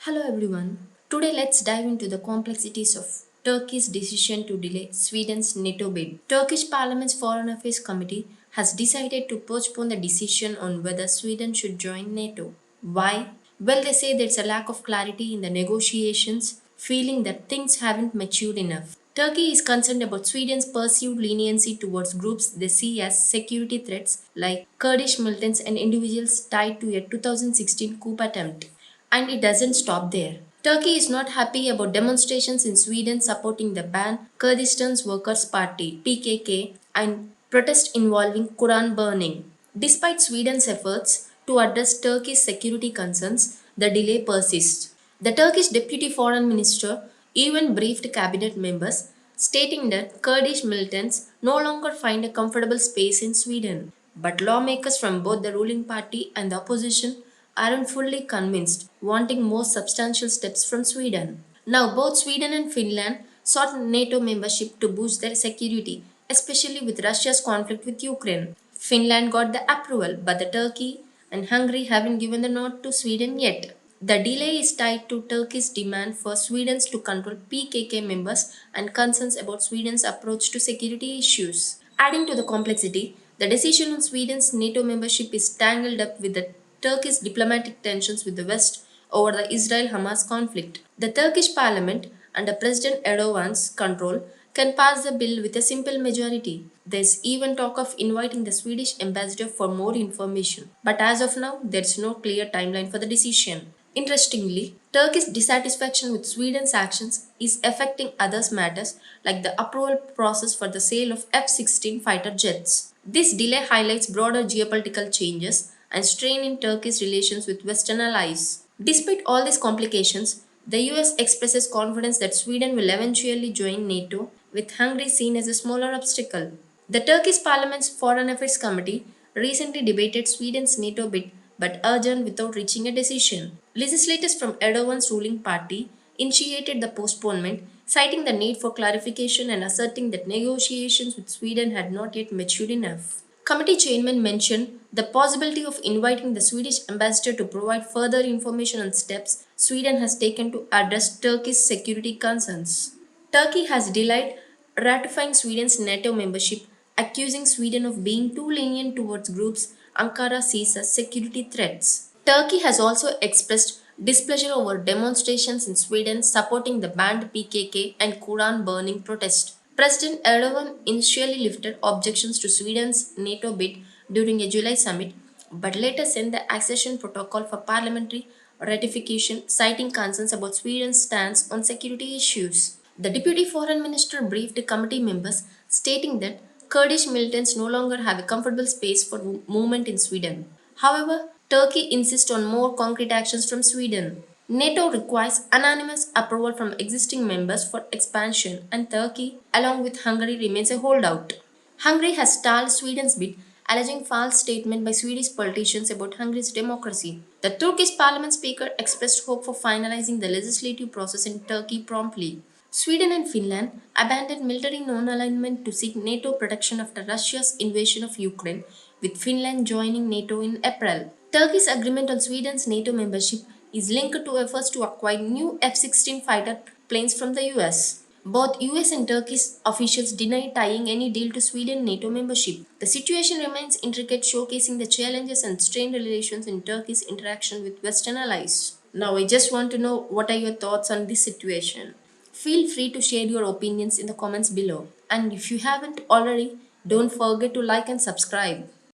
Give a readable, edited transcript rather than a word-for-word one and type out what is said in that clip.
Hello everyone. Today let's dive into the complexities of Turkey's decision to delay Sweden's NATO bid. Turkish Parliament's Foreign Affairs Committee has decided to postpone the decision on whether Sweden should join NATO. Why? Well, they say there's a lack of clarity in the negotiations, feeling that things haven't matured enough. Turkey is concerned about Sweden's perceived leniency towards groups they see as security threats like Kurdish militants and individuals tied to a 2016 coup attempt. And it doesn't stop there. Turkey is not happy about demonstrations in Sweden supporting the banned Kurdistan's Workers' Party (PKK) and protests involving Quran burning. Despite Sweden's efforts to address Turkey's security concerns, the delay persists. The Turkish Deputy Foreign Minister even briefed cabinet members, stating that Kurdish militants no longer find a comfortable space in Sweden. But lawmakers from both the ruling party and the opposition aren't fully convinced, wanting more substantial steps from Sweden. Now, both Sweden and Finland sought NATO membership to boost their security, especially with Russia's conflict with Ukraine. Finland got the approval, but the Turkey and Hungary haven't given the nod to Sweden yet. The delay is tied to Turkey's demand for Sweden's to control PKK members and concerns about Sweden's approach to security issues. Adding to the complexity, the decision on Sweden's NATO membership is tangled up with the Turkey's diplomatic tensions with the West over the Israel Hamas conflict. The Turkish parliament, under President Erdogan's control, can pass the bill with a simple majority. There's even talk of inviting the Swedish ambassador for more information. But as of now, there's no clear timeline for the decision. Interestingly, Turkey's dissatisfaction with Sweden's actions is affecting other matters like the approval process for the sale of F-16 fighter jets. This delay highlights broader geopolitical changes and strain in Turkey's relations with Western allies. Despite all these complications, the US expresses confidence that Sweden will eventually join NATO, with Hungary seen as a smaller obstacle. The Turkish Parliament's Foreign Affairs Committee recently debated Sweden's NATO bid but adjourned without reaching a decision. Legislators from Erdogan's ruling party initiated the postponement, citing the need for clarification and asserting that negotiations with Sweden had not yet matured enough. Committee chairman mentioned the possibility of inviting the Swedish ambassador to provide further information on steps Sweden has taken to address Turkey's security concerns. Turkey has delayed ratifying Sweden's NATO membership, accusing Sweden of being too lenient towards groups Ankara sees as security threats. Turkey has also expressed displeasure over demonstrations in Sweden supporting the banned PKK and Quran burning protest. President Erdogan initially lifted objections to Sweden's NATO bid during a July summit, but later sent the accession protocol for parliamentary ratification, citing concerns about Sweden's stance on security issues. The deputy foreign minister briefed committee members, stating that Kurdish militants no longer have a comfortable space for movement in Sweden. However, Turkey insists on more concrete actions from Sweden. NATO requires unanimous approval from existing members for expansion, and Turkey, along with Hungary, remains a holdout. Hungary has stalled Sweden's bid, alleging false statements by Swedish politicians about Hungary's democracy. The Turkish parliament speaker expressed hope for finalizing the legislative process in Turkey promptly. Sweden and Finland abandoned military non-alignment to seek NATO protection after Russia's invasion of Ukraine, with Finland joining NATO in April. Turkey's agreement on Sweden's NATO membership is linked to efforts to acquire new F-16 fighter planes from the US. Both US and Turkish officials deny tying any deal to Sweden NATO membership. The situation remains intricate, showcasing the challenges and strained relations in Turkey's interaction with Western allies. Now, I just want to know what are your thoughts on this situation. Feel free to share your opinions in the comments below. And if you haven't already, don't forget to like and subscribe.